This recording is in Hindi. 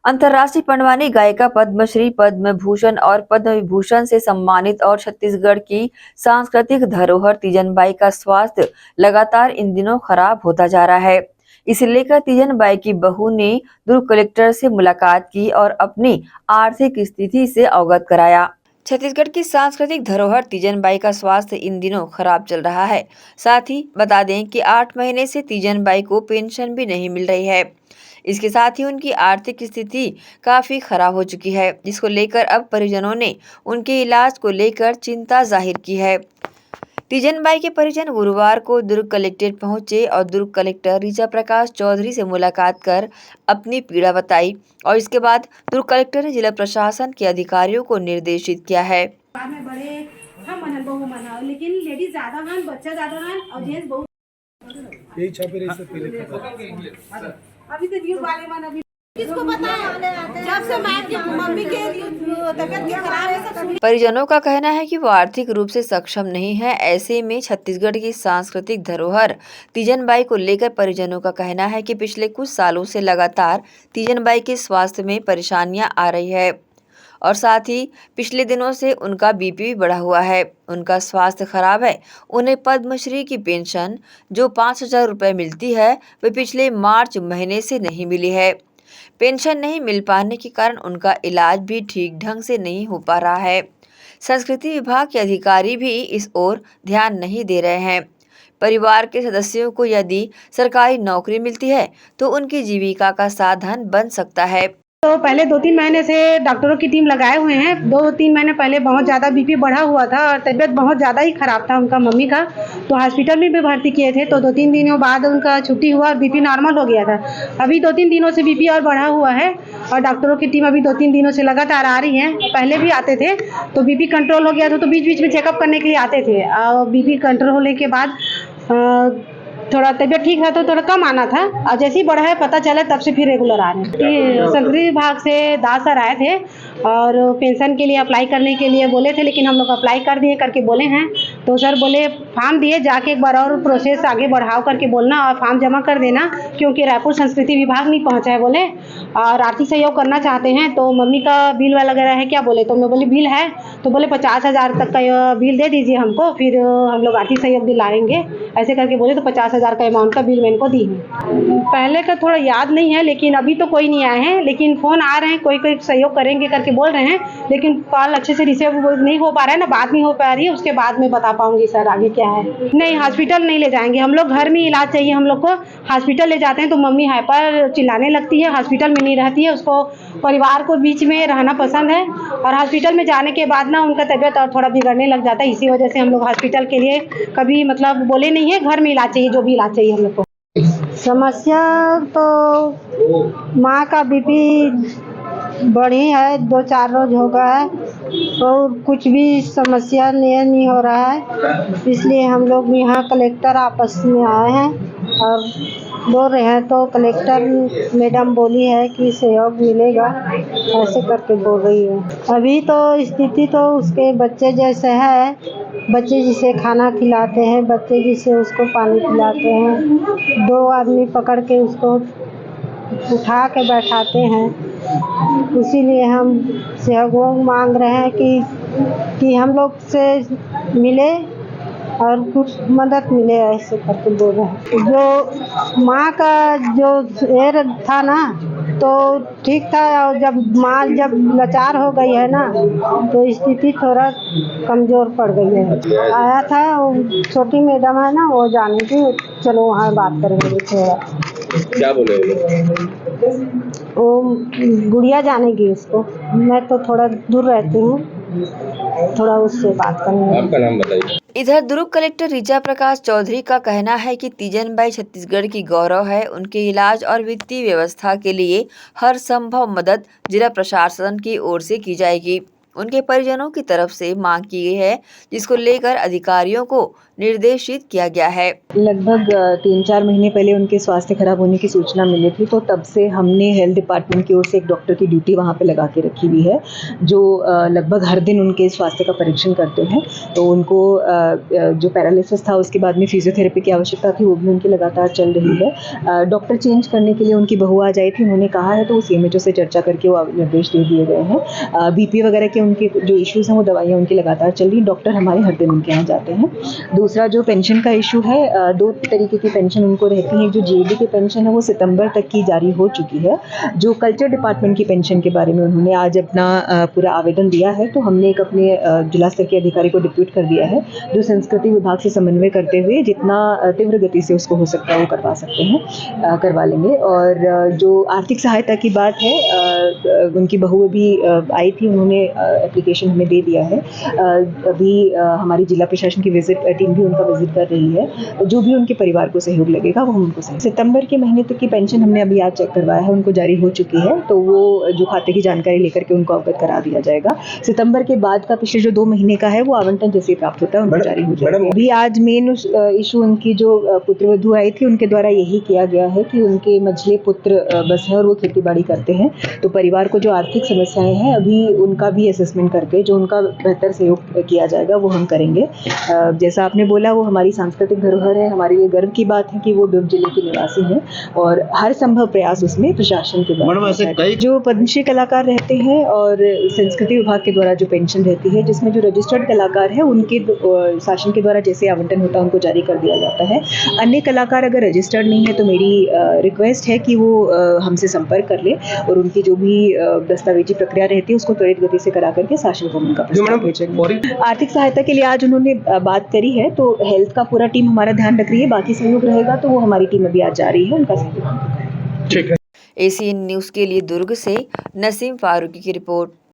अंतर्राष्ट्रीय पंडवानी गायिका पद्मश्री, पद्म भूषण और पद्म विभूषण से सम्मानित और छत्तीसगढ़ की सांस्कृतिक धरोहर तीजन बाई का स्वास्थ्य लगातार इन दिनों खराब होता जा रहा है। इसे लेकर तीजन बाई की बहू ने दुर्ग कलेक्टर से मुलाकात की और अपनी आर्थिक स्थिति से अवगत कराया। छत्तीसगढ़ की सांस्कृतिक धरोहर तीजन बाई का स्वास्थ्य इन दिनों खराब चल रहा है। साथ ही बता दें कि 8 महीने से तीजन बाई को पेंशन भी नहीं मिल रही है। इसके साथ ही उनकी आर्थिक स्थिति काफी खराब हो चुकी है, जिसको लेकर अब परिजनों ने उनके इलाज को लेकर चिंता जाहिर की है। तीजन बाई के परिजन गुरुवार को दुर्ग कलेक्ट्रेट पहुंचे और दुर्ग कलेक्टर ऋचा प्रकाश चौधरी से मुलाकात कर अपनी पीड़ा बताई और इसके बाद दुर्ग कलेक्टर ने जिला प्रशासन के अधिकारियों को निर्देशित किया है। में बड़े हम मनल बहु मनाओ, लेकिन लेडीज ज्यादा हन, बच्चा ज्यादा हन और जेंट्स बहुत यही छापे रही से पहले अभी तो न्यूज वाले मन अभी किसको पता है जब से माँ की मम्मी के तबियत के खराब है सब। परिजनों का कहना है कि वो आर्थिक रूप से सक्षम नहीं है। ऐसे में छत्तीसगढ़ की सांस्कृतिक धरोहर तीजन बाई को लेकर परिजनों का कहना है कि पिछले कुछ सालों से लगातार तीजन बाई के स्वास्थ्य में परेशानियां आ रही है और साथ ही पिछले दिनों से उनका बीपी भी बढ़ा हुआ है। उनका स्वास्थ्य खराब है। उन्हें पद्मश्री की पेंशन जो 5,000 रुपये मिलती है वे पिछले मार्च महीने से नहीं मिली है। पेंशन नहीं मिल पाने के कारण उनका इलाज भी ठीक ढंग से नहीं हो पा रहा है। संस्कृति विभाग के अधिकारी भी इस ओर ध्यान नहीं दे रहे हैं। परिवार के सदस्यों को यदि सरकारी नौकरी मिलती है तो उनकी जीविका का साधन बन सकता है। तो पहले 2-3 महीने से डॉक्टरों की टीम लगाए हुए हैं। 2-3 महीने पहले बहुत ज़्यादा बीपी बढ़ा हुआ था और तबीयत बहुत ज़्यादा ही ख़राब था उनका मम्मी का, तो हॉस्पिटल में भी भर्ती किए थे। तो 2-3 दिनों बाद उनका छुट्टी हुआ और बीपी नॉर्मल हो गया था। अभी 2-3 दिनों से बीपी और बढ़ा हुआ है और डॉक्टरों की टीम अभी 2-3 दिनों से लगातार आ रही है। पहले भी आते थे तो बीपी कंट्रोल हो गया था, तो बीच बीच में चेकअप करने के लिए आते थे और बीपी कंट्रोल होने के बाद थोड़ा तबीयत ठीक है तो थोड़ा कम आना था और जैसे ही बढ़ा है पता चला तब से फिर रेगुलर आ रहे हैं। संस्कृति विभाग से दास सर आए थे और पेंशन के लिए अप्लाई करने के लिए बोले थे, लेकिन हम लोग अप्लाई कर दिए करके बोले हैं। तो सर बोले फॉर्म दिए, जाके एक बार और प्रोसेस आगे बढ़ाओ करके बोलना और फॉर्म जमा कर देना, क्योंकि रायपुर संस्कृति विभाग नहीं पहुँचा है बोले और आर्थिक सहयोग करना चाहते हैं। तो मम्मी का बिल वगैरह है क्या बोले, तो मैं बोली बिल है, तो बोले 50,000 तक का बिल दे दीजिए हमको, फिर हम लोग आर्थिक सहयोग दिलाएंगे ऐसे करके बोले। तो 50,000 का अमाउंट का बिल मैं इनको दी है। पहले का थोड़ा याद नहीं है, लेकिन अभी तो कोई नहीं आए हैं, लेकिन फ़ोन आ रहे हैं, कोई कोई सहयोग करेंगे करके बोल रहे हैं, लेकिन कॉल अच्छे से रिसीव नहीं हो पा रहा है ना, बात नहीं हो पा रही है। उसके बाद में बता पाऊंगी सर आगे क्या है। नहीं, हॉस्पिटल नहीं ले जाएंगे हम लोग, घर में इलाज चाहिए हम लोग को। हॉस्पिटल ले जाते हैं तो मम्मी हाइपर चिल्लाने लगती है, हॉस्पिटल में नहीं रहती है। उसको परिवार को बीच में रहना पसंद है और हॉस्पिटल में जाने के बाद ना उनका तबीयत और थोड़ा बिगड़ने लग जाता है। इसी वजह से हम लोग हॉस्पिटल के लिए कभी मतलब बोले नहीं है, घर में इलाज चाहिए, जो भी इलाज चाहिए हम लोग को। समस्या तो माँ का बीपी बढ़ी है, 2-4 रोज हो गया है और कुछ भी समस्या नहीं हो रहा है। इसलिए हम लोग यहाँ कलेक्टर आपस में आए हैं और बोल रहे हैं, तो कलेक्टर मैडम बोली है कि सहयोग मिलेगा, ऐसे करके बोल रही है। अभी तो स्थिति तो उसके बच्चे जैसे है, बच्चे जिसे खाना खिलाते हैं, बच्चे जिसे उसको पानी पिलाते हैं, 2 आदमी पकड़ के उसको उठा के बैठाते हैं। इसीलिए हम सहयोग मांग रहे हैं कि हम लोग से मिले और कुछ मदद मिले, ऐसे करके बोल रहे हैं। जो माँ का जो एयर था ना तो ठीक था, और जब माँ जब लाचार हो गई है ना तो स्थिति थोड़ा कमज़ोर पड़ गई है। आया था वो छोटी मैडम है ना, वो जाने की, चलो वहाँ बात करेंगे थोड़ा। क्या बोले वो गुड़िया जानेगी उसको, मैं तो थोड़ा दूर रहती हूँ, थोड़ा उससे बात करनी है। आपका नाम बताइए। इधर दुर्ग कलेक्टर ऋचा प्रकाश चौधरी का कहना है कि तीजन बाई छत्तीसगढ़ की गौरव है। उनके इलाज और वित्तीय व्यवस्था के लिए हर संभव मदद जिला प्रशासन की ओर से की जाएगी। उनके परिजनों की तरफ से मांग की गई है, जिसको लेकर अधिकारियों को निर्देशित किया गया है। लगभग 3-4 महीने पहले उनके स्वास्थ्य खराब होने की सूचना मिली थी, तो तब से हमने हेल्थ डिपार्टमेंट की ओर से एक डॉक्टर की ड्यूटी वहाँ पे लगा के रखी हुई है, जो लगभग हर दिन उनके स्वास्थ्य का परीक्षण करते हैं। तो उनको जो पैरालिसिस था उसके बाद में फिजियोथेरेपी की आवश्यकता थी, वो भी उनकी लगातार चल रही है। डॉक्टर चेंज करने के लिए उनकी बहू आज आई थी, उन्होंने कहा है, तो वो सीएमएचओ से चर्चा करके वो निर्देश दे दिए गए हैं। बीपी वगैरह के उनके जो इश्यूज़ हैं वो दवाइयाँ उनकी लगातार चल रही हैं। डॉक्टर हमारे हर दिन उनके यहाँ जाते हैं। दूसरा जो पेंशन का इशू है, 2 तरीके की पेंशन उनको रहती है। जो जीएडी की पेंशन है वो सितंबर तक की जारी हो चुकी है। जो कल्चर डिपार्टमेंट की पेंशन के बारे में उन्होंने आज अपना पूरा आवेदन दिया है, तो हमने एक अपने जिला स्तर के अधिकारी को डिप्यूट कर दिया है, जो संस्कृति विभाग से समन्वय करते हुए जितना तीव्र गति से उसको हो सकता है वो करवा सकते हैं, करवा लेंगे। और जो आर्थिक सहायता की बात है, उनकी बहू अभी आई थी, उन्होंने एप्लीकेशन हमें दे दिया है। अभी हमारी जिला प्रशासन की टीम भी उनका विजिट कर रही है। जो भी उनके परिवार को सहयोग लगेगा वो हम उनको सहयोग। सितंबर के महीने तक की पेंशन हमने अभी आज चेक करवाया है, उनको जारी हो चुकी है, तो वो जो खाते की जानकारी लेकर के उनको अवगत करा दिया जाएगा। सितंबर के बाद का पिछले जो 2 महीने का है वो आवंटन जैसे प्राप्त होता है उनको जारी हो जाएगा। अभी आज मेन इशू उनकी जो पुत्रवधू आई थी उनके द्वारा यही किया गया है कि उनके मझले पुत्र बस है और वो खेती बाड़ी करते हैं, तो परिवार को जो आर्थिक समस्याएं हैं अभी उनका भी असेसमेंट करके जो उनका बेहतर सहयोग किया जाएगा वो हम करेंगे। जैसा आपने बोला वो हमारी सांस्कृतिक धरोहर है, हमारे लिए गर्व की बात है कि वो दुर्ग जिले के निवासी हैं और हर संभव प्रयास उसमें प्रशासन के द्वारा। जो पद्मश्री कलाकार रहते हैं और संस्कृति विभाग के द्वारा जो पेंशन रहती है, जिसमें जो रजिस्टर्ड कलाकार है उनके शासन के द्वारा जैसे आवंटन होता है उनको जारी कर दिया जाता है। अन्य कलाकार अगर रजिस्टर्ड नहीं है तो मेरी रिक्वेस्ट है कि वो हमसे संपर्क कर ले और उनकी जो भी दस्तावेजी प्रक्रिया रहती है उसको त्वरित गति से करा करके शासन को उनका प्रस्ताव भेजेंगे। आर्थिक सहायता के लिए आज उन्होंने बात करी है, तो हेल्थ का पूरा टीम हमारा ध्यान रख रही है, बाकी सहयोग रहेगा तो वो हमारी टीम अभी आज जा रही है, उनका सहयोग। ठीक है। एसीएन न्यूज़ के लिए दुर्ग से नसीम फारूकी की रिपोर्ट।